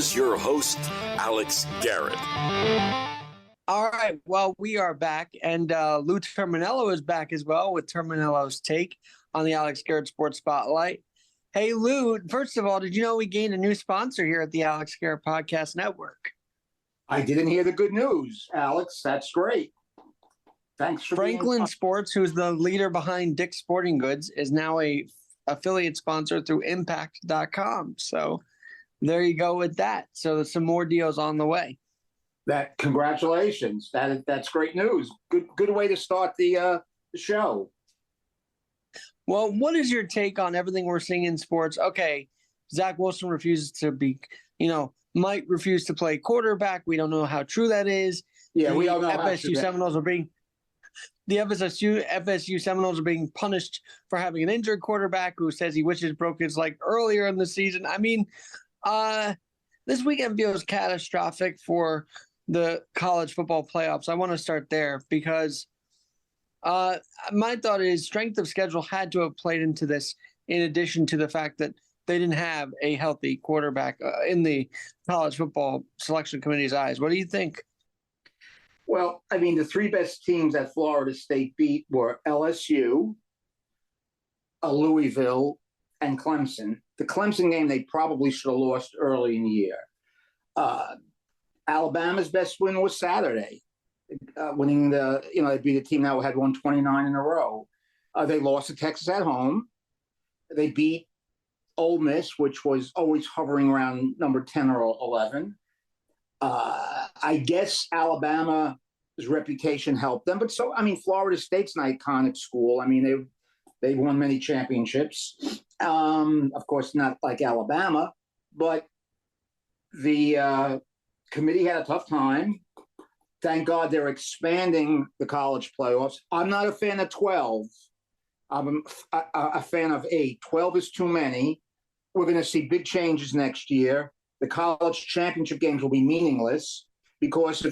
here's your host, Alex Garrett. All right. Well, we are back, and Lou Terminello is back as well with Terminello's take on the Alex Garrett Sports Spotlight. Hey, Lou, first of all, did you know we gained a new sponsor here at the Alex Garrett Podcast Network? I didn't hear the good news, Alex. That's great. Thanks for Franklin Sports, who's the leader behind Dick's Sporting Goods, is now a affiliate sponsor through Impact.com. So there you go with that. So there's some more deals on the way. Congratulations. That's great news. Good way to start the show. Well, what is your take on everything we're seeing in sports? Okay, Zach Wilson refuses to be, might refuse to play quarterback. We don't know how true that is. Yeah, we don't know FSU Seminoles are being the FSU Seminoles are being punished for having an injured quarterback who says he wishes broke his leg earlier in the season. I mean, this weekend feels catastrophic for the college football playoffs. I want to start there because my thought is strength of schedule had to have played into this, in addition to the fact that they didn't have a healthy quarterback in the college football selection committee's eyes. What do you think? Well, I mean, the three best teams that Florida State beat were LSU, Louisville, and Clemson. The Clemson game they probably should have lost early in the year. Alabama's best win was Saturday, winning they beat a team that had won 29 in a row. They lost to Texas at home. They beat Ole Miss, which was always hovering around number 10 or 11. I guess Alabama's reputation helped them. But Florida State's an iconic school. I mean, they've won many championships. Of course, not like Alabama, but the committee had a tough time. Thank God they're expanding the college playoffs. I'm not a fan of 12. I'm a fan of 8. 12 is too many. We're going to see big changes next year. The college championship games will be meaningless because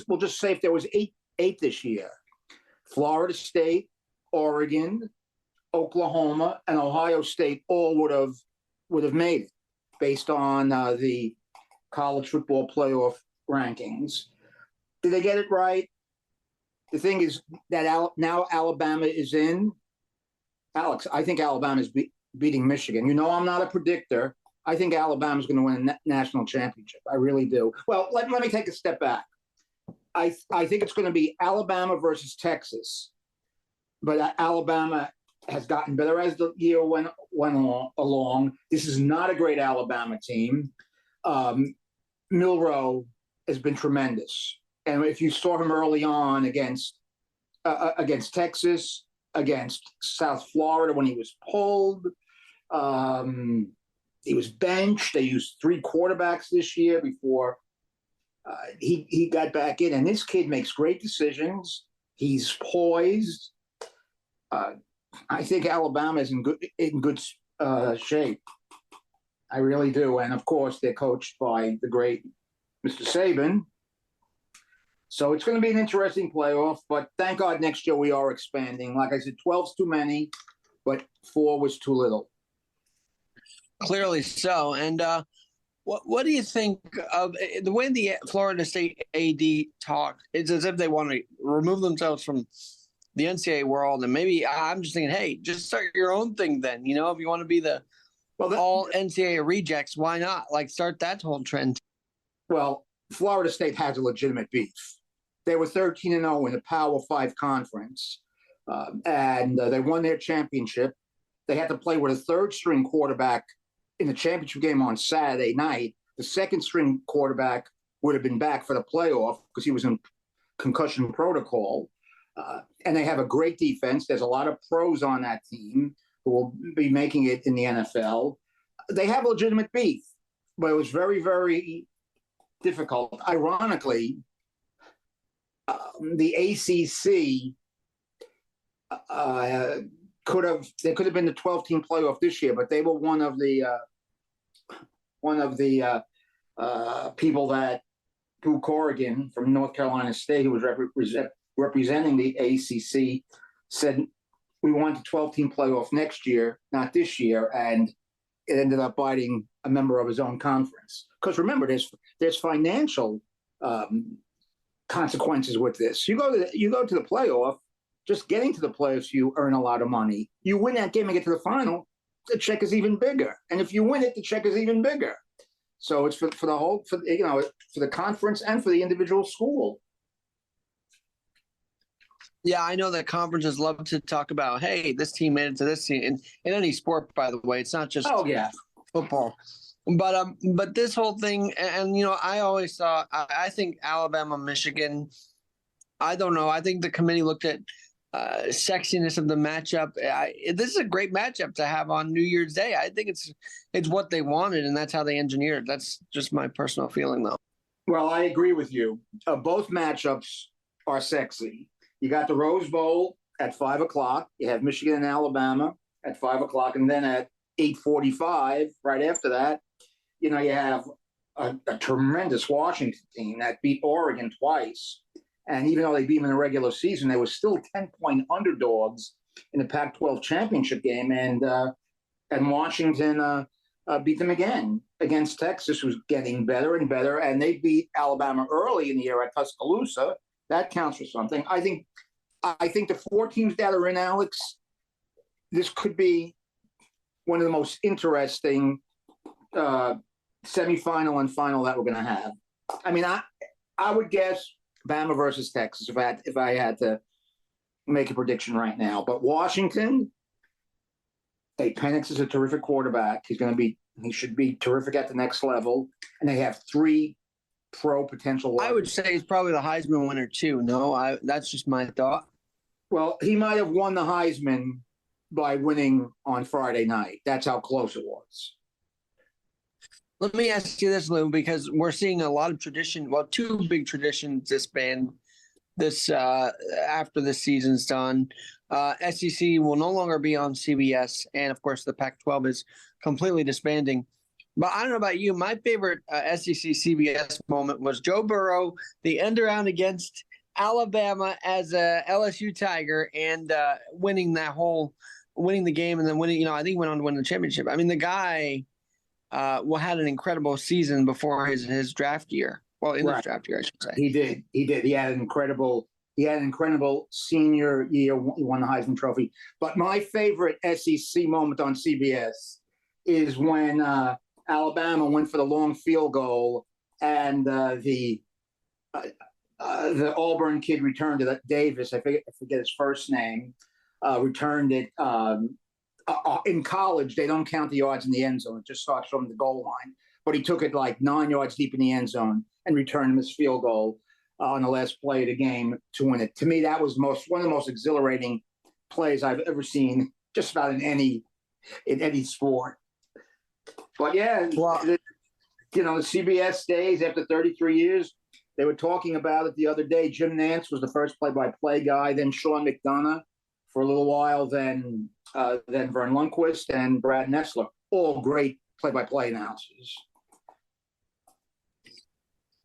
we'll just say if there was eight this year, Florida State, Oregon, Oklahoma, and Ohio State all would have made it based on the college football playoff rankings. Did they get it right? The thing is that now Alabama is in. Alex, I think Alabama's beating Michigan. I'm not a predictor. I think Alabama's going to win a national championship. I really do. Well, let me take a step back. I think it's going to be Alabama versus Texas. But Alabama has gotten better as the year went along. This is not a great Alabama team. Milroe has been tremendous. And if you saw him early on against Texas, against South Florida when he was pulled, he was benched. They used 3 quarterbacks this year before he got back in. And this kid makes great decisions. He's poised. I think Alabama is in good shape. I really do. And, of course, they're coached by the great Mr. Saban. So it's going to be an interesting playoff. But thank God next year we are expanding. Like I said, 12's too many, but 4 was too little. Clearly so. And what do you think of the way the Florida State AD talked? It's as if they want to remove themselves from the NCAA world. And maybe I'm just thinking, hey, just start your own thing then. If you want to be all NCAA rejects, why not? Start that whole trend. Well, Florida State has a legitimate beef. They were 13-0 in the Power 5 conference, and they won their championship. They had to play with a third-string quarterback in the championship game on Saturday night. The second-string quarterback would have been back for the playoff because he was in concussion protocol. And they have a great defense. There's a lot of pros on that team who will be making it in the NFL. They have legitimate beef, but it was very, very difficult. Ironically, the ACC could have been the 12-team playoff this year, but they were one of the people that Drew Corrigan from North Carolina State, who was representing the ACC, said we want the 12-team playoff next year, not this year, and it ended up biting a member of his own conference. Because remember, there's financial consequences with this. You go to the playoff. Just getting to the playoffs, you earn a lot of money. You win that game and get to the final, the check is even bigger. And if you win it, the check is even bigger. So it's for the whole, for the conference and for the individual school. Yeah, I know that conferences love to talk about, hey, this team made it to this team. In any sport, by the way, it's not just football. But this whole thing, and I always thought, I think Alabama, Michigan, I don't know. I think the committee looked at sexiness of the matchup. This is a great matchup to have on New Year's Day. I think it's what they wanted, and that's how they engineered. That's just my personal feeling, though. Well, I agree with you. Both matchups are sexy. You got the Rose Bowl at 5 o'clock. You have Michigan and Alabama at 5 o'clock, and then at 8:45, right after that, you have a tremendous Washington team that beat Oregon twice. And even though they beat them in the regular season, they were still 10-point underdogs in the Pac-12 championship game. And Washington beat them again against Texas, who's getting better and better. And they beat Alabama early in the year at Tuscaloosa. That counts for something. I think the 4 teams that are in, Alex, this could be one of the most interesting semifinal and final that we're going to have. I mean, I would guess Bama versus Texas if I had to make a prediction right now. But Washington, Penix is a terrific quarterback. He should be terrific at the next level. And they have 3 pro potential. I would say he's probably the Heisman winner too. No, that's just my thought. Well, he might have won the Heisman by winning on Friday night. That's how close it was. Let me ask you this, Lou, because we're seeing a lot of tradition. Well, 2 big traditions disband this after the season's done. SEC will no longer be on CBS, and of course, the Pac-12 is completely disbanding. But I don't know about you. My favorite SEC CBS moment was Joe Burrow, the end around against Alabama as a LSU Tiger, and winning the game, and then winning. I think he went on to win the championship. I mean, the guy had an incredible season before his draft year. Well, in his draft year, I should say. He did. He had an incredible senior year. He won the Heisman Trophy. But my favorite SEC moment on CBS is when Alabama went for the long field goal, and the Auburn kid returned it. Davis, I forget his first name, returned it. In college, they don't count the yards in the end zone. It just starts from the goal line. But he took it like 9 yards deep in the end zone and returned him his field goal on the last play of the game to win it. To me, that was one of the most exhilarating plays I've ever seen, just about in any sport. But yeah, the CBS days after 33 years, they were talking about it the other day. Jim Nantz was the first play-by-play guy, then Sean McDonough for a little while, then Vern Lundquist and Brad Nessler, all great play-by-play announcers.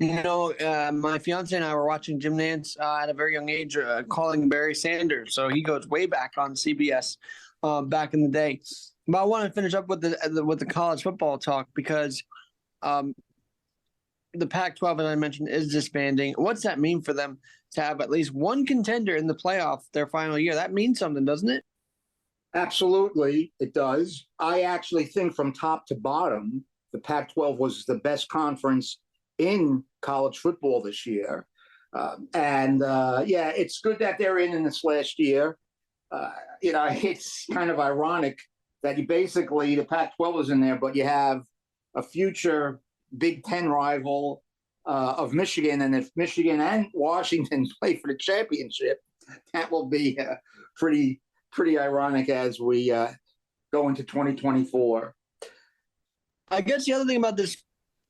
My fiance and I were watching Jim Nantz at a very young age, calling Barry Sanders. So he goes way back on CBS back in the day. But I want to finish up with the college football talk because the Pac-12, as I mentioned, is disbanding. What's that mean for them to have at least one contender in the playoff their final year? That means something, doesn't it? Absolutely, it does. I actually think from top to bottom, the Pac-12 was the best conference in college football this year. It's good that they're in this last year. It's kind of ironic that the Pac-12 is in there, but you have a future Big Ten rival of Michigan. And if Michigan and Washington play for the championship, that will be pretty ironic as we go into 2024. I guess the other thing about this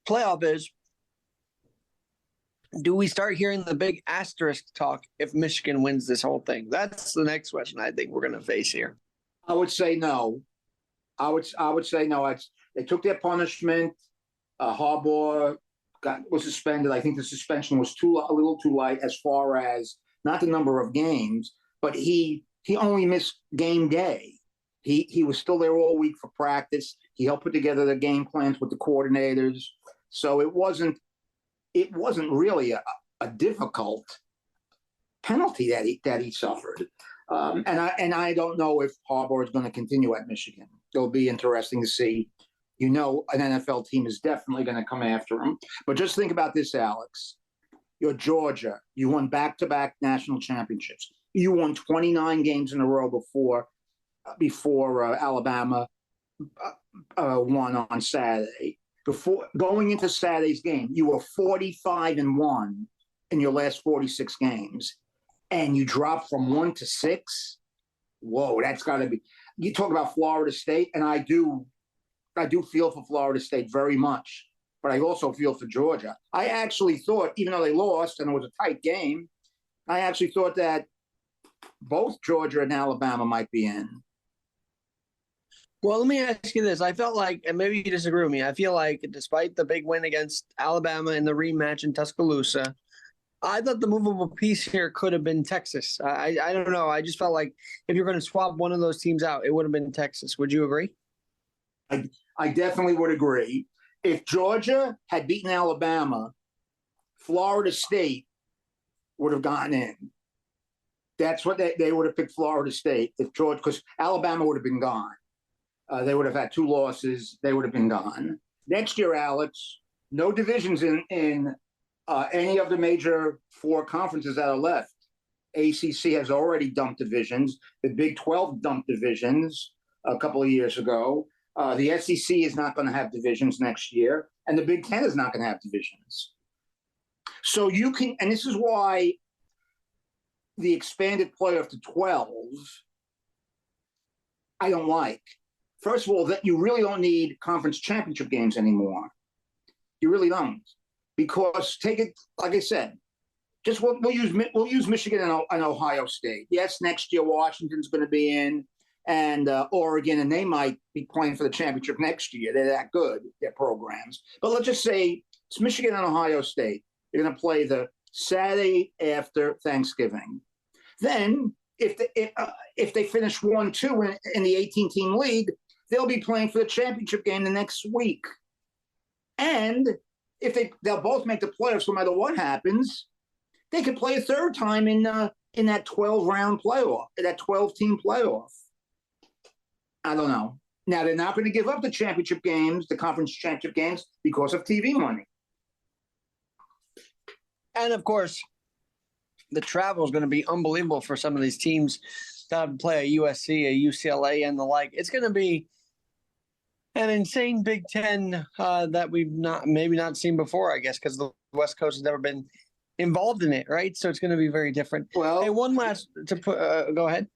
playoff is, do we start hearing the big asterisk talk if Michigan wins this whole thing? That's the next question I think we're going to face here. I would say no. I would say no. They took their punishment. Harbaugh was suspended. I think the suspension was a little too light as far as not the number of games, but he only missed game day. He was still there all week for practice. He helped put together the game plans with the coordinators. So it wasn't really a difficult penalty that he suffered. And I don't know if Harbaugh is going to continue at Michigan. It'll be interesting to see. An NFL team is definitely going to come after him. But just think about this, Alex. You're Georgia. You won back-to-back national championships. You won 29 games in a row before Alabama won on Saturday. Before going into Saturday's game, you were 45-1 in your last 46 games, and you dropped from 1 to 6. Whoa, that's got to be. You talk about Florida State, and I do feel for Florida State very much, but I also feel for Georgia. I actually thought, even though they lost and it was a tight game, I actually thought that both Georgia and Alabama might be in. Well, let me ask you this. I felt like, and maybe you disagree with me, I feel like despite the big win against Alabama in the rematch in Tuscaloosa, I thought the movable piece here could have been Texas. I don't know. I just felt like if you're going to swap one of those teams out, it would have been Texas. Would you agree? I definitely would agree. If Georgia had beaten Alabama, Florida State would have gotten in. That's what they would have picked, Florida State, if Georgia, because Alabama would have been gone. They would have had 2 losses. They would have been gone. Next year, Alex, no divisions in any of the major 4 conferences that are left. ACC has already dumped divisions. The Big 12 dumped divisions a couple of years ago. The SEC is not going to have divisions next year, and the Big 10 is not going to have divisions. So you can, and this is why the expanded playoff to 12, I don't like. First of all, that you really don't need conference championship games anymore. You really don't, because take it like I said. Just we'll use Michigan and Ohio State. Yes, next year Washington's going to be in, and Oregon, and they might be playing for the championship next year. They're that good, their programs. But let's just say it's Michigan and Ohio State. They're going to play the Saturday after Thanksgiving. Then, if they finish 1-2 in the 18-team league, they'll be playing for the championship game the next week. And if they'll both make the playoffs, no matter what happens, they could play a third time in that 12-round playoff, that 12-team playoff. I don't know. Now, they're not going to give up the championship games, the conference championship games, because of TV money. And, of course, the travel is going to be unbelievable for some of these teams that play a USC, a UCLA, and the like. It's going to be an insane Big Ten that we've maybe not seen before, I guess, because the West Coast has never been involved in it, right? So it's going to be very different. Well, hey, one last to put. Go ahead.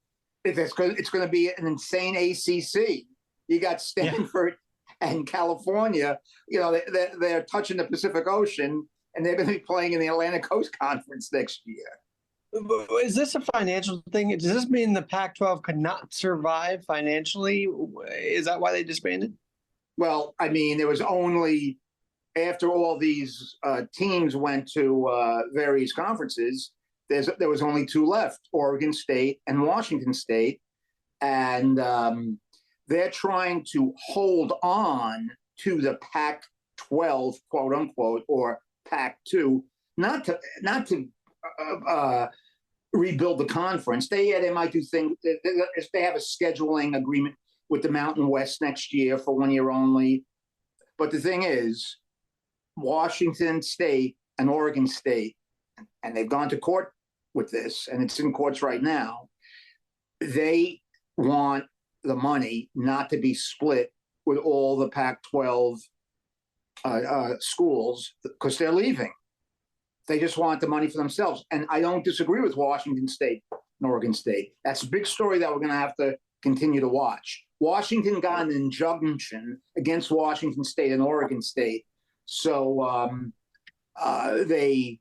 It's going to be an insane ACC. You got Stanford and California. You know, they're touching the Pacific Ocean, and they're going to be playing in the Atlantic Coast Conference next year. Is this a financial thing? Does this mean the Pac-12 could not survive financially? Is that why they disbanded? Well, I mean, there was only after all these teams went to various conferences. There was only 2 left: Oregon State and Washington State, and they're trying to hold on to the Pac-12, quote unquote, or Pac-2, not to rebuild the conference. They might do things. If they have a scheduling agreement with the Mountain West next year for 1 year only. But the thing is, Washington State and Oregon State, and they've gone to court with this, and it's in courts right now. They want the money not to be split with all the Pac-12 schools because they're leaving. They just want the money for themselves. And I don't disagree with Washington State and Oregon State. That's a big story that we're going to have to continue to watch. Washington got an injunction against Washington State and Oregon State. So they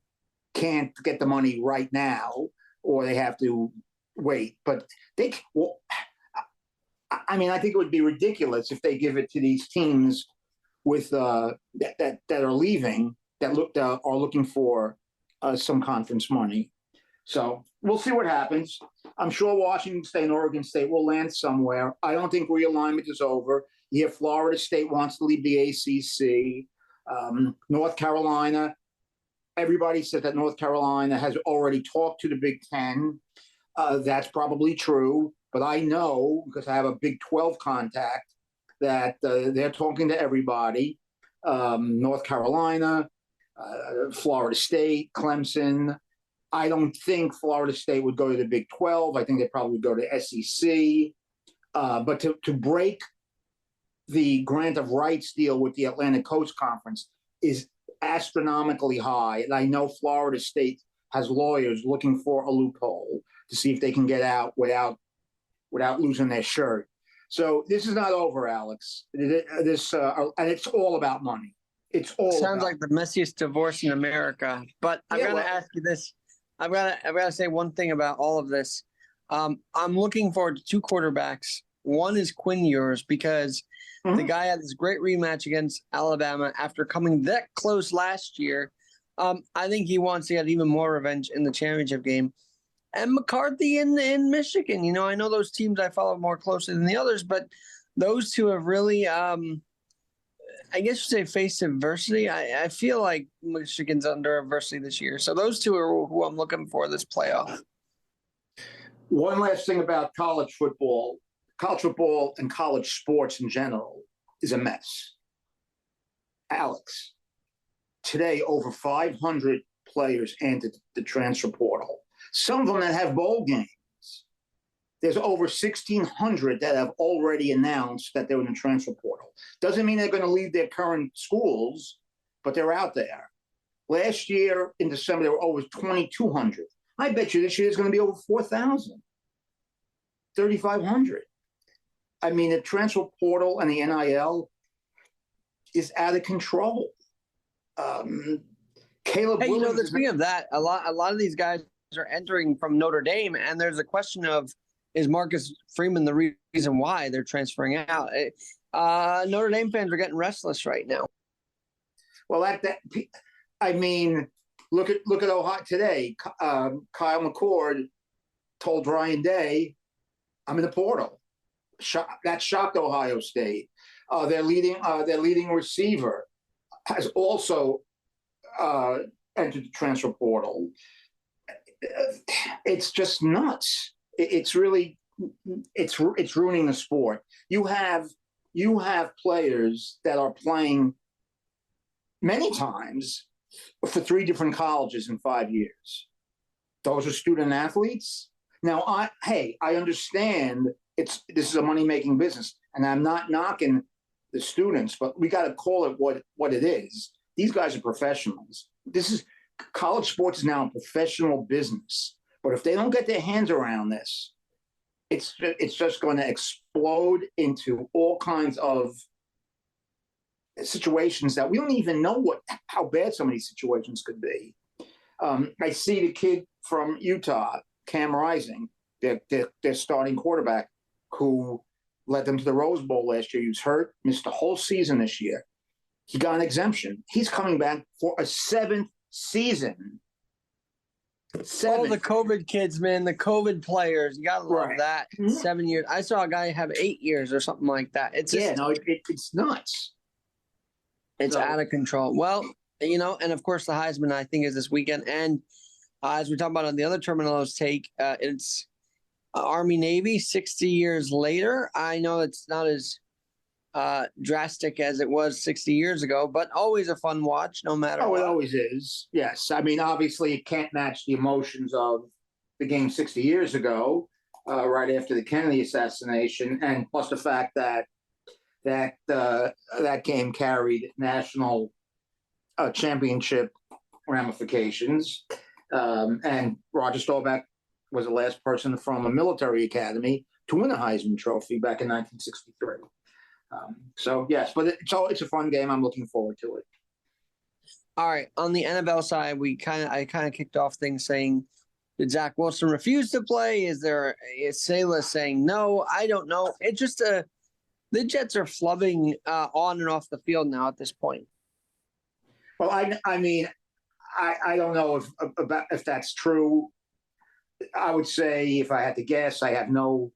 can't get the money right now, or they have to wait. But I think it would be ridiculous if they give it to these teams with that are leaving, that are looking for some conference money. So we'll see what happens. I'm sure Washington State and Oregon State will land somewhere. I don't think realignment is over. Yeah, Florida State wants to leave the ACC. North Carolina, everybody said that North Carolina has already talked to the Big Ten. That's probably true, but I know because I have a Big 12 contact that they're talking to everybody. North Carolina, Florida State, Clemson. I don't think Florida State would go to the Big 12. I think they probably would go to SEC. But to break the grant of rights deal with the Atlantic Coast Conference is astronomically high. And I know Florida State has lawyers looking for a loophole to see if they can get out without losing their shirt. So this is not over, Alex. And it's all about money. It's all sounds like the messiest divorce in America. But I've got to ask you this. I've got to say one thing about all of this. I'm looking forward to two quarterbacks. One is Quinn Ewers because the guy had this great rematch against Alabama after coming that close last year. I think he wants to get even more revenge in the championship game. And McCarthy in Michigan. You know, I know those teams I follow more closely than the others, but those two have really, I guess you say, faced adversity. I feel like Michigan's under adversity this year. So those two are who I'm looking for this playoff. One last thing about college football. College football and college sports in general is a mess. Alex, today over 500 players entered the transfer portal. Some of them that have bowl games. There's over 1,600 that have already announced that they're in the transfer portal. Doesn't mean they're going to leave their current schools, but they're out there. Last year in December, there were over 2,200. I bet you this year is going to be over 4,000, 3,500. I mean, the transfer portal and the NIL is out of control. Caleb Williams. Speaking of that, a lot of these guys are entering from Notre Dame, and there's a question of, is Marcus Freeman the reason why they're transferring out? Notre Dame fans are getting restless right now. Well, I mean, look at Ohio today. Kyle McCord told Ryan Day, "I'm in the portal." That shocked Ohio State. Their leading receiver has also entered the transfer portal. It's just nuts. It's ruining the sport. You have players that are playing many times for 3 different colleges in 5 years. Those are student athletes. Now, I understand this is a money-making business, and I'm not knocking the students, but we got to call it what it is. These guys are professionals. College sports is now a professional business. But if they don't get their hands around this, it's just going to explode into all kinds of situations that we don't even know how bad some of these situations could be. I see the kid from Utah, Cam Rising, their starting quarterback, who led them to the Rose Bowl last year. He was hurt, missed the whole season this year. He got an exemption. He's coming back for a 7th season. 7. Oh, the COVID kids, man, the COVID players. You gotta love that. 7 years. I saw a guy have 8 years or something like that. It's it's nuts. It's out of control. Well, and of course the Heisman, I think, is this weekend. And as we talk about on the other Terminello's take, it's Army Navy 60 years later. I know it's not as drastic as it was 60 years ago, but always a fun watch no matter what. It always is. Yes. I mean, obviously it can't match the emotions of the game 60 years ago, right after the Kennedy assassination, and plus the fact that game carried national championship ramifications. And Roger Staubach was the last person from a military academy to win a Heisman Trophy back in 1963. So yes, but it's a fun game. I'm looking forward to it. All right, on the NFL side, I kind of kicked off things saying, did Zach Wilson refuse to play? Is Saleh saying no? I don't know. It's just the Jets are flubbing on and off the field now at this point. Well, I mean, I don't know if that's true. I would say, if I had to guess, I have no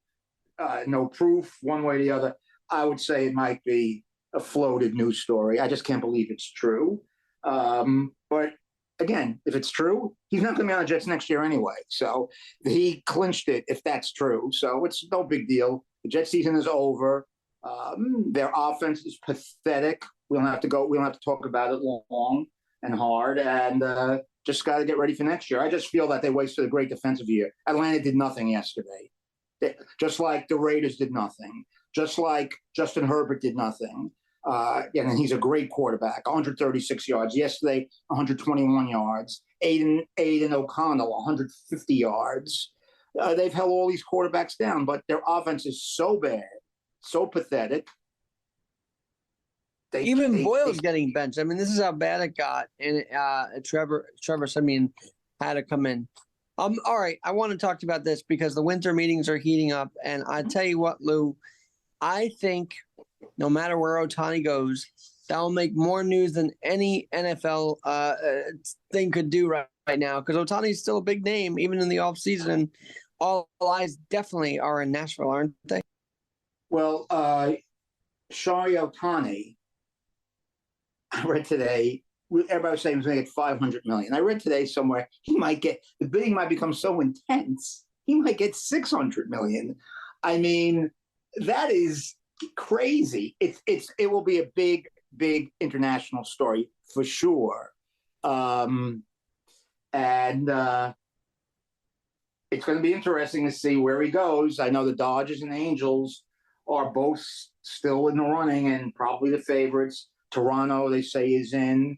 proof one way or the other. I would say it might be a floated news story. I just can't believe it's true. But again, if it's true, he's not going to be on the Jets next year anyway. So he clinched it if that's true. So it's no big deal. The Jets season is over. Their offense is pathetic. We don't have to talk about it long and hard. And just got to get ready for next year. I just feel that they wasted a great defensive year. Atlanta did nothing yesterday. Just like the Raiders did nothing. Just like Justin Herbert did nothing. And he's a great quarterback, 136 yards. Yesterday, 121 yards. Aiden O'Connell, 150 yards. They've held all these quarterbacks down, but their offense is so bad, so pathetic. Even Boyle's getting benched. I mean, this is how bad it got. And Trevor Siemian had to come in. All right, I want to talk to you about this because the winter meetings are heating up. And I tell you what, Lou, I think no matter where Ohtani goes, that will make more news than any NFL thing could do right now, because Ohtani is still a big name, even in the offseason. And all eyes definitely are in Nashville, aren't they? Well, Shohei Ohtani, I read today, everybody was saying he's going to get $500 million. I read today somewhere the bidding might become so intense, he might get $600 million. I mean, that is crazy. It will be a big international story for sure. And it's going to be interesting to see where he goes. I know the Dodgers and Angels are both still in the running and probably the favorites. Toronto, they say, is in.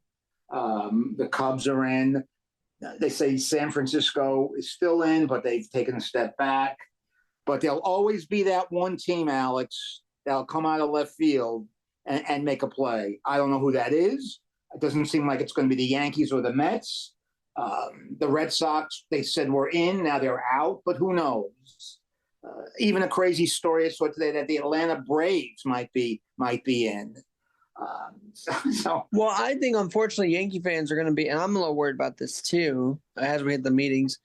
The Cubs are in. They say San Francisco is still in, but they've taken a step back. But there'll always be that one team, Alex, that'll come out of left field and make a play. I don't know who that is. It doesn't seem like it's going to be the Yankees or the Mets. The Red Sox, they said were in. Now they're out, but who knows? Even a crazy story I saw today that the Atlanta Braves might be in. Well, I think unfortunately Yankee fans are going to be, and I'm a little worried about this too, as we hit the meetings.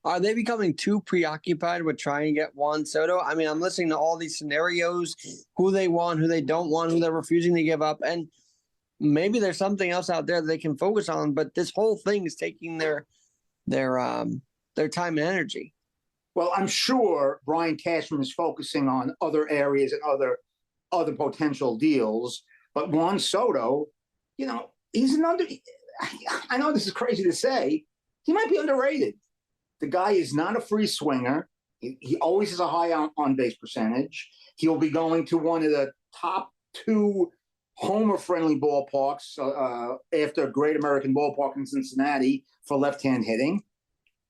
Are they becoming too preoccupied with trying to get Juan Soto? I mean, I'm listening to all these scenarios, who they want, who they don't want, who they're refusing to give up. And maybe there's something else out there that they can focus on, but this whole thing is taking their time and energy. Well, I'm sure Brian Cashman is focusing on other areas and other potential deals. But Juan Soto, he's I know this is crazy to say, he might be underrated. The guy is not a free swinger. He always has a high on-base percentage. He'll be going to one of the top 2 homer-friendly ballparks after Great American Ballpark in Cincinnati for left-hand hitting.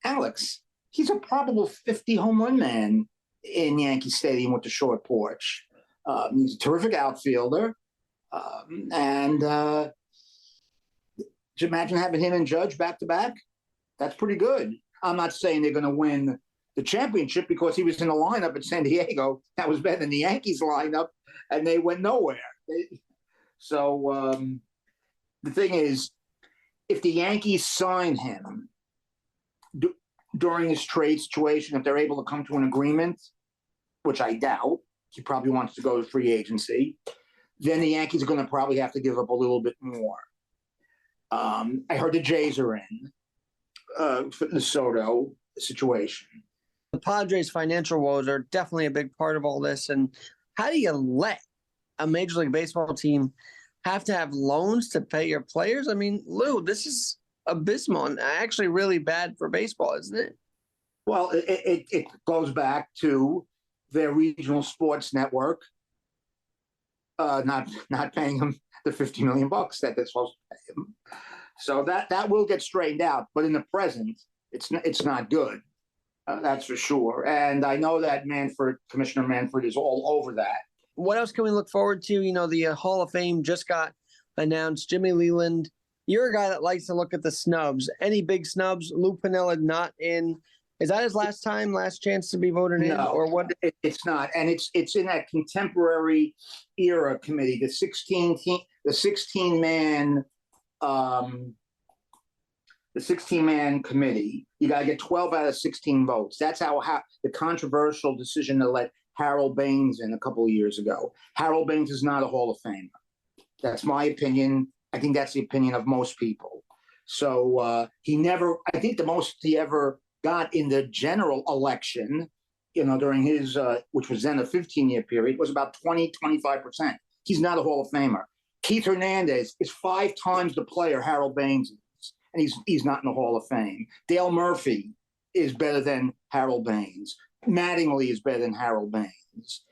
Alex, he's a probable 50 home run man in Yankee Stadium with the short porch. He's a terrific outfielder. And just imagine having him and Judge back-to-back. That's pretty good. I'm not saying they're going to win the championship because he was in the lineup at San Diego. That was better than the Yankees lineup, and they went nowhere. So the thing is, if the Yankees sign him during his trade situation, if they're able to come to an agreement, which I doubt, he probably wants to go to free agency, then the Yankees are going to probably have to give up a little bit more. I heard the Jays are in for the Soto situation. The Padres' financial woes are definitely a big part of all this. And how do you let a Major League Baseball team have to have loans to pay your players? I mean, Lou, this is abysmal and actually really bad for baseball, isn't it? Well, it goes back to their regional sports network not paying them the $50 million that they're supposed to pay him. So that will get straightened out. But in the present, it's not good. That's for sure. And I know that Commissioner Manfred is all over that. What else can we look forward to? The Hall of Fame just got announced. Jimmy Leland, you're a guy that likes to look at the snubs. Any big snubs? Lou Piniella not in. Is that his last chance to be voted in, or what? It's not, and it's in that contemporary era committee, the 16-man committee. You got to get 12 out of 16 votes. That's how the controversial decision to let Harold Baines in a couple of years ago. Harold Baines is not a Hall of Famer. That's my opinion. I think that's the opinion of most people. So he never, I think the most he ever got in the general election, during his, which was then a 15-year period, was about 20-25%. He's not a Hall of Famer. Keith Hernandez is 5 times the player Harold Baines is, and he's not in the Hall of Fame. Dale Murphy is better than Harold Baines. Mattingly is better than Harold Baines.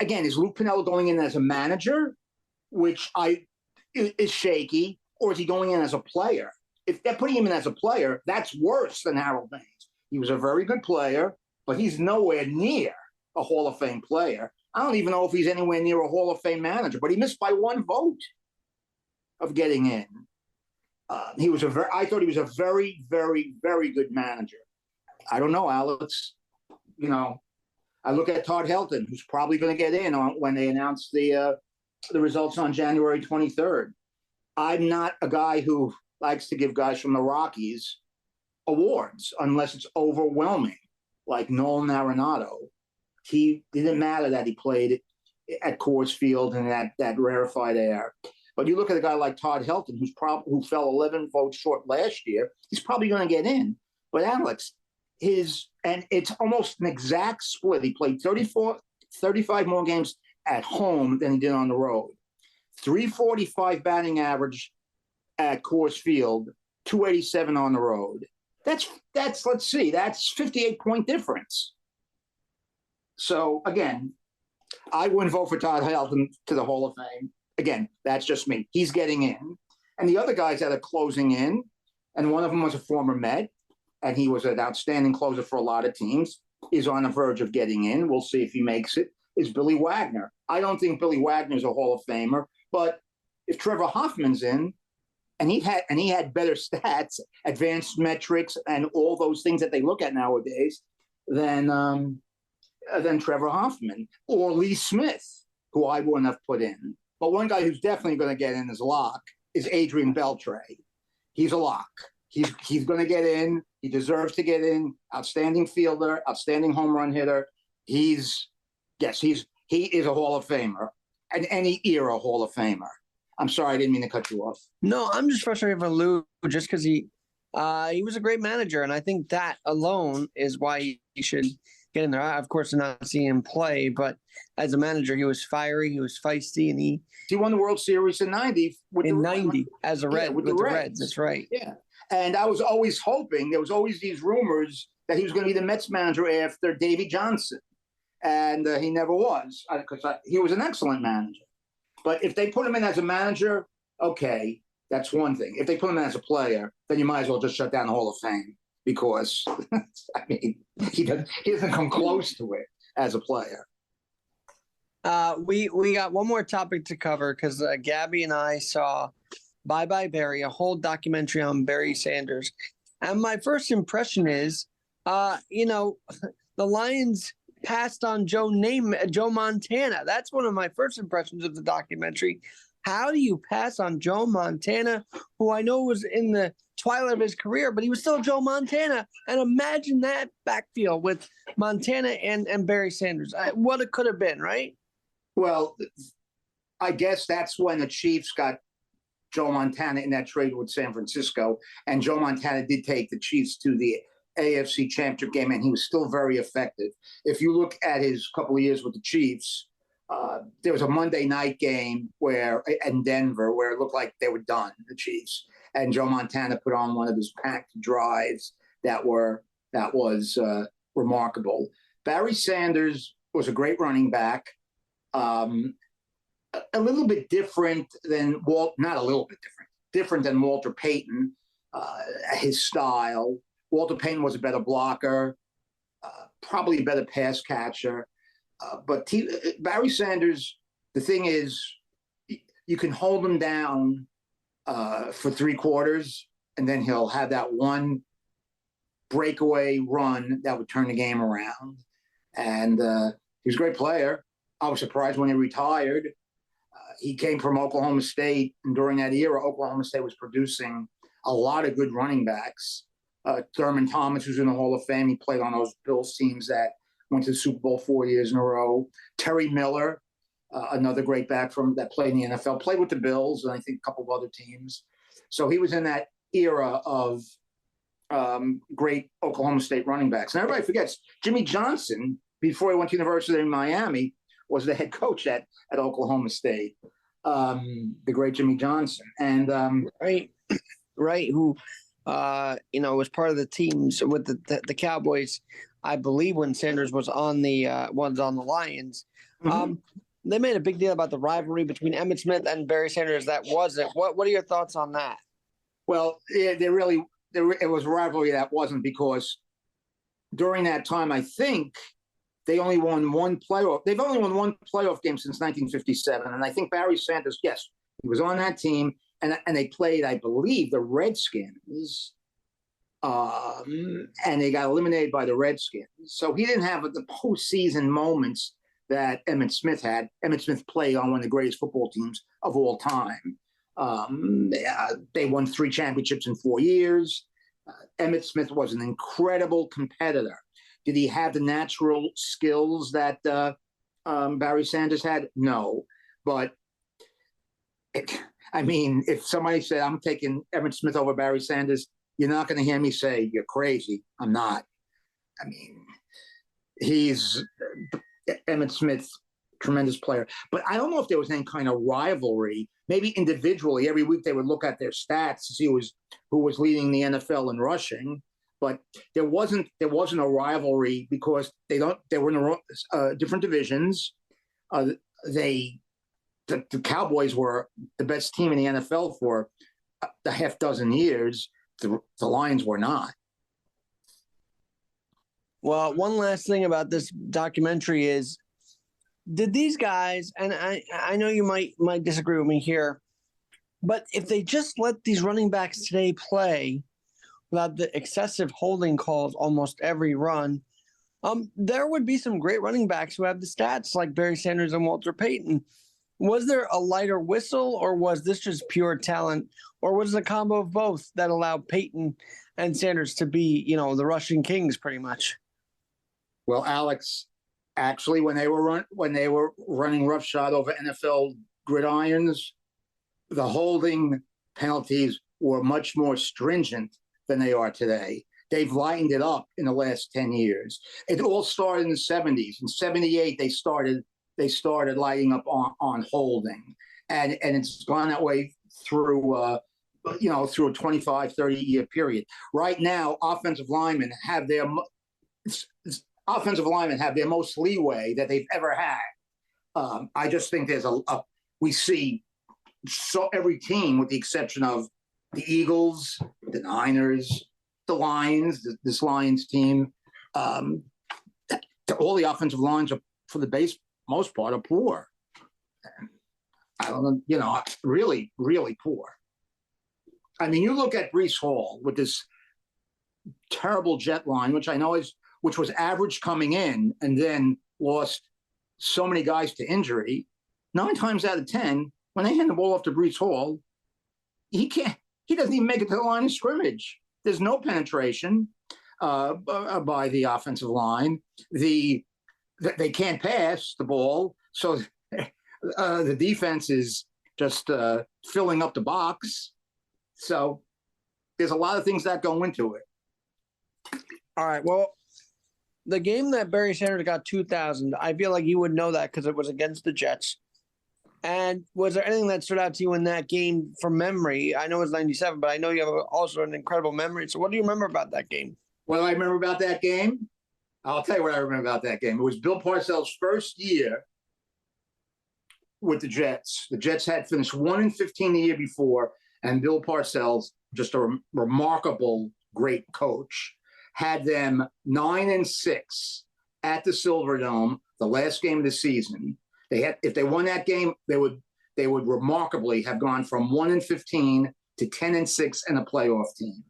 Again, is Luke Pinello going in as a manager, which is shaky, or is he going in as a player? If they're putting him in as a player, that's worse than Harold Baines. He was a very good player, but he's nowhere near a Hall of Fame player. I don't even know if he's anywhere near a Hall of Fame manager, but he missed by 1 vote of getting in. I thought he was a very, very, very good manager. I don't know, Alex. I look at Todd Helton, who's probably going to get in when they announce the results on January 23rd. I'm not a guy who likes to give guys from the Rockies awards unless it's overwhelming, like Nolan Arenado. He didn't matter that he played at Coors Field and that rarefied air. But you look at a guy like Todd Helton, who fell 11 votes short last year, he's probably going to get in. But Alex, and it's almost an exact split. He played 35 more games at home than he did on the road. 345 batting average at Coors Field, 287 on the road. That's let's see, that's 58-point difference. So again, I wouldn't vote for Todd Helton to the Hall of Fame. Again, that's just me. He's getting in. And the other guys that are closing in, and one of them was a former Met, and he was an outstanding closer for a lot of teams, is on the verge of getting in. We'll see if he makes it, is Billy Wagner. I don't think Billy Wagner's a Hall of Famer, but if Trevor Hoffman's in, and he had better stats, advanced metrics, and all those things that they look at nowadays, than Trevor Hoffman or Lee Smith, who I wouldn't have put in. But one guy who's definitely going to get in as a lock is Adrian Beltre. He's a lock. He's going to get in. He deserves to get in. Outstanding fielder, outstanding home run hitter. He is a Hall of Famer, and any era Hall of Famer. I'm sorry, I didn't mean to cut you off. No, I'm just frustrated for Lou just because he was a great manager, and I think that alone is why he should get in there. I, of course, did not see him play, but as a manager, he was fiery, he was feisty, and he won the World Series in '90 as a Red with the Reds. That's right. Yeah, and I was always hoping, there was always these rumors that he was going to be the Mets manager after Davey Johnson, and he never was, because he was an excellent manager. But if they put him in as a manager, okay, that's one thing. If they put him in as a player, then you might as well just shut down the Hall of Fame, because he doesn't come close to it as a player. We got one more topic to cover because Gabby and I saw Bye Bye Barry, a whole documentary on Barry Sanders, and my first impression is, the Lions passed on Joe Montana. That's one of my first impressions of the documentary. How do you pass on Joe Montana, who I know was in the twilight of his career, but he was still Joe Montana? And imagine that backfield with Montana and Barry Sanders. What it could have been, right? Well, I guess that's when the Chiefs got Joe Montana in that trade with San Francisco. And Joe Montana did take the Chiefs to the AFC Championship game, and he was still very effective. If you look at his couple of years with the Chiefs, there was a Monday night game in Denver where it looked like they were done, the Chiefs, and Joe Montana put on one of his packed drives that was remarkable. Barry Sanders was a great running back, a little bit different than different than Walter Payton, his style. Walter Payton was a better blocker, probably a better pass catcher. But Barry Sanders, the thing is, you can hold him down for 3 quarters, and then he'll have that one breakaway run that would turn the game around. And he was a great player. I was surprised when he retired. He came from Oklahoma State, and during that era, Oklahoma State was producing a lot of good running backs. Thurman Thomas, who's in the Hall of Fame. He played on those Bills teams that went to the Super Bowl 4 years in a row. Terry Miller, another great back that played in the NFL, played with the Bills and I think a couple of other teams. So he was in that era of great Oklahoma State running backs. And everybody forgets Jimmy Johnson, before he went to University of Miami, was the head coach at Oklahoma State. The great Jimmy Johnson. And right, who was part of the teams with the Cowboys, I believe, when Sanders was on the Lions. Mm-hmm. They made a big deal about the rivalry between Emmitt Smith and Barry Sanders. That wasn't. What are your thoughts on that? Well, it was a rivalry that wasn't, because during that time, I think they only won one playoff. They've only won one playoff game since 1957. And I think Barry Sanders, yes, he was on that team. And they played, I believe, the Redskins. And they got eliminated by the Redskins. So he didn't have the postseason moments that Emmitt Smith had. Emmitt Smith played on one of the greatest football teams of all time. They won 3 championships in 4 years. Emmitt Smith was an incredible competitor. Did he have the natural skills that Barry Sanders had? No. But, if somebody said, I'm taking Emmitt Smith over Barry Sanders, you're not going to hear me say, you're crazy. I'm not. He's Emmitt Smith, tremendous player. But I don't know if there was any kind of rivalry. Maybe individually, every week they would look at their stats to see who was leading the NFL in rushing. But there wasn't a rivalry because they were in different divisions. The Cowboys were the best team in the NFL for a half dozen years. The Lions were not. Well, one last thing about this documentary is, did these guys, and I know you might disagree with me here, but if they just let these running backs today play without the excessive holding calls almost every run, there would be some great running backs who have the stats like Barry Sanders and Walter Payton. Was there a lighter whistle, or was this just pure talent, or was it a combo of both that allowed Payton and Sanders to be, the rushing kings pretty much? Well, Alex, actually, when they were running roughshod over NFL gridirons, the holding penalties were much more stringent than they are today. They've lightened it up in the last 10 years. It all started in the 70s. In 78, they started lighting up on holding. And it's gone that way through a 25, 30-year period. Right now, offensive linemen have their most leeway that they've ever had. I just think there's we see every team, with the exception of the Eagles, the Niners, the Lions, this Lions team, all the offensive lines are, for the most part, are poor. I don't know, really, really poor. You look at Breece Hall with this terrible jet line, which was average coming in and then lost so many guys to injury. 9 times out of 10, when they hand the ball off to Breece Hall, he doesn't even make it to the line of scrimmage. There's no penetration by the offensive line. They can't pass the ball, so the defense is just filling up the box. So there's a lot of things that go into it. All right, well, the game that Barry Sanders got 2,000, I feel like you would know that because it was against the Jets. And was there anything that stood out to you in that game from memory? I know it's 97, but I know you have also an incredible memory. So what do you remember about that game? What do I remember about that game? I'll tell you what I remember about that game. It was Bill Parcells' first year with the Jets. The Jets had finished 1-15 the year before, and Bill Parcells, just a remarkable, great coach, had them 9-6 at the Silverdome, the last game of the season. If they won that game, they would remarkably have gone from 1-15 to 10-6 and a playoff team.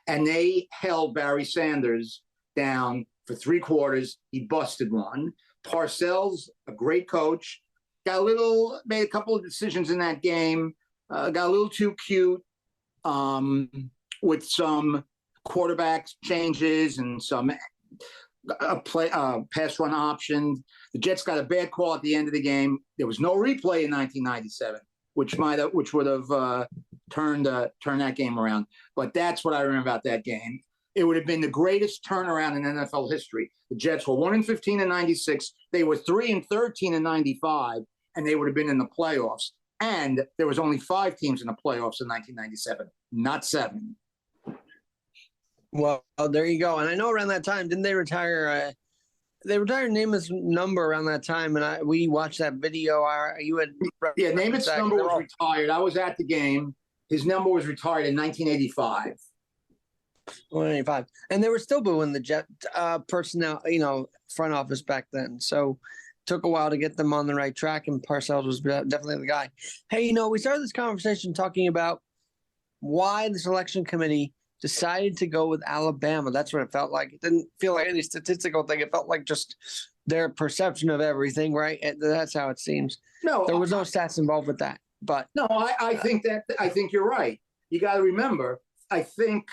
And they held Barry Sanders down for 3 quarters. He busted one. Parcells, a great coach, made a couple of decisions in that game, got a little too cute with some quarterback changes and some pass run options. The Jets got a bad call at the end of the game. There was no replay in 1997, which would have turned that game around. But that's what I remember about that game. It would have been the greatest turnaround in NFL history. The Jets were 1-15 in 96. They were 3-13 in 95, and they would have been in the playoffs. And there was only 5 teams in the playoffs in 1997, not 7. Well, there you go. And I know around that time, didn't they retire? They retired Namath's number around that time, and we watched that video. You had Namath's number was retired. I was at the game. His number was retired in 1985. 185, and they were still booing the Jet personnel, front office back then. So took a while to get them on the right track, and Parcells was definitely the guy. Hey, we started this conversation talking about why the selection committee decided to go with Alabama. That's what it felt like. It didn't feel like any statistical thing. It felt like just their perception of everything, right? That's how it seems. No, there was no stats involved with that. But no, I think you're right. You got to remember, I think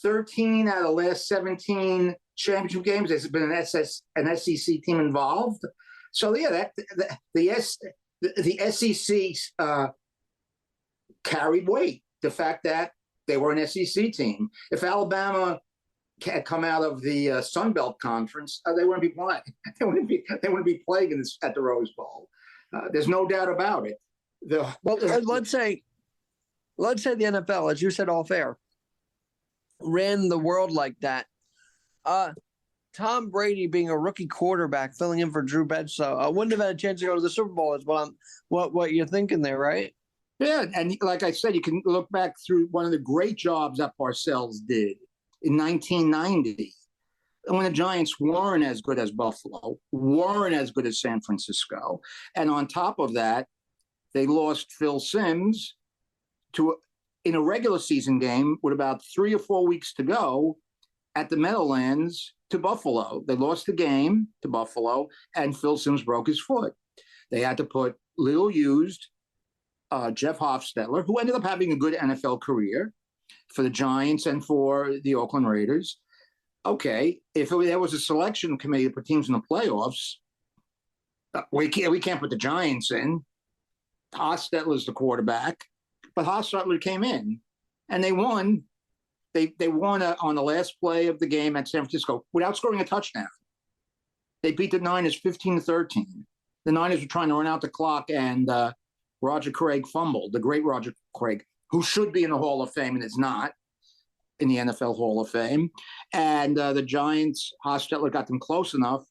13 out of the last 17 championship games, there's been an SEC team involved. So yeah, the SEC carried weight. The fact that they were an SEC team. If Alabama had come out of the Sun Belt Conference, they wouldn't be playing. They wouldn't be playing at the Rose Bowl. There's no doubt about it. Let's say the NFL, as you said, all fair, ran the world like that. Tom Brady being a rookie quarterback, filling in for Drew Bledsoe, wouldn't have had a chance to go to the Super Bowl. Is what you're thinking there, right? Yeah, and like I said, you can look back through one of the great jobs that Parcells did in 1990, when the Giants weren't as good as Buffalo, weren't as good as San Francisco, and on top of that, they lost Phil Simms in a regular season game with about 3 or 4 weeks to go at the Meadowlands to Buffalo. They lost the game to Buffalo, and Phil Simms broke his foot. They had to put little used Jeff Hofstetler, who ended up having a good NFL career for the Giants and for the Oakland Raiders. Okay, if there was a selection committee to put teams in the playoffs, we can't put the Giants in. Hofstetler's the quarterback, but Hofstetler came in, and they won. They won on the last play of the game at San Francisco without scoring a touchdown. They beat the Niners 15-13. The Niners were trying to run out the clock, and Roger Craig fumbled, the great Roger Craig, who should be in the Hall of Fame and is not in the NFL Hall of Fame. And the Giants, Hostetler got them close enough,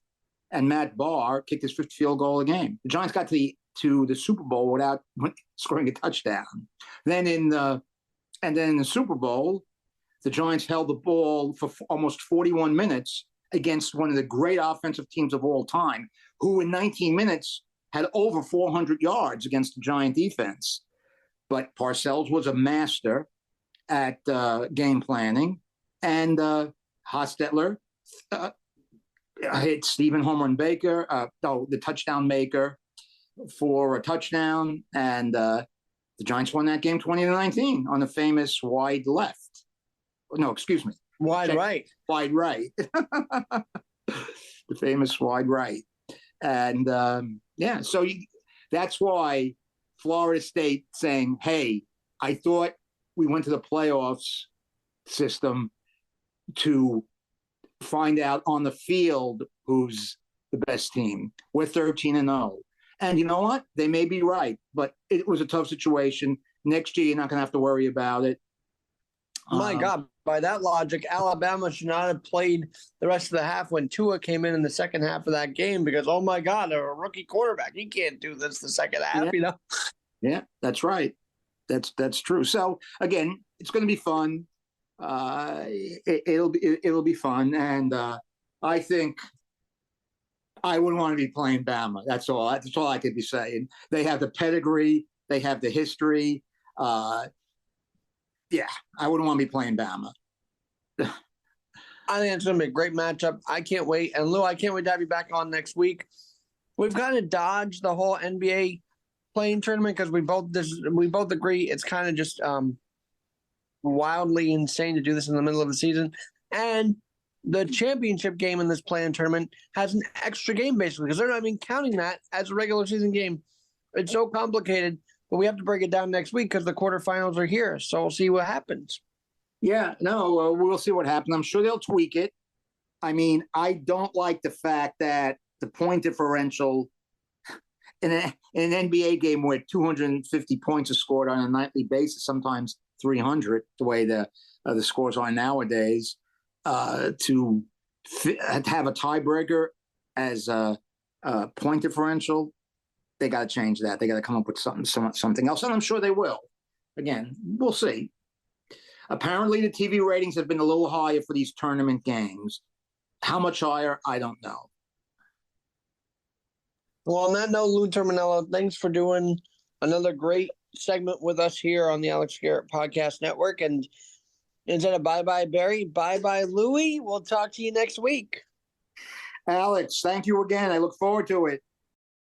and Matt Barr kicked his 5th field goal of the game. The Giants got to the Super Bowl without scoring a touchdown. Then in the Super Bowl, the Giants held the ball for almost 41 minutes against one of the great offensive teams of all time, who in 19 minutes had over 400 yards against the Giant defense. But Parcells was a master at game planning, and Hostetler hit Stephen Home Run Baker, the touchdown maker, for a touchdown, and the Giants won that game 20-19 on the famous wide left. No, excuse me. Wide right. Wide right. The famous wide right. And so that's why Florida State saying, hey, I thought we went to the playoffs system to find out on the field who's the best team. We're 13-0. And you know what? They may be right, but it was a tough situation. Next year, you're not going to have to worry about it. My God, by that logic, Alabama should not have played the rest of the half when Tua came in the second half of that game because, oh, my God, they're a rookie quarterback. He can't do this the second half, Yeah, that's right. That's true. So, again, it's going to be fun. It'll be fun. And I think I wouldn't want to be playing Bama. That's all I could be saying. They have the pedigree. They have the history. Yeah, I wouldn't want to be playing Bama. I think it's going to be a great matchup. I can't wait. And Lou, I can't wait to have you back on next week. We've kind of dodged the whole NBA playing tournament because we both agree it's kind of just wildly insane to do this in the middle of the season. And the championship game in this play-in tournament has an extra game, basically, because they're not even counting that as a regular season game. It's so complicated, but we have to break it down next week because the quarterfinals are here. So we'll see what happens. Yeah, no, we'll see what happens. I'm sure they'll tweak it. I mean, I don't like the fact that the point differential in an NBA game where 250 points are scored on a nightly basis, sometimes 300, the way the scores are nowadays, to have a tiebreaker as a point differential, they got to change that. They got to come up with something else, and I'm sure they will. Again, we'll see. Apparently, the TV ratings have been a little higher for these tournament games. How much higher? I don't know. Well, on that note, Lou Terminello, thanks for doing another great segment with us here on the Alex Garrett Podcast Network. And instead of bye-bye, Barry, bye-bye, Louie. We'll talk to you next week. Alex, thank you again. I look forward to it.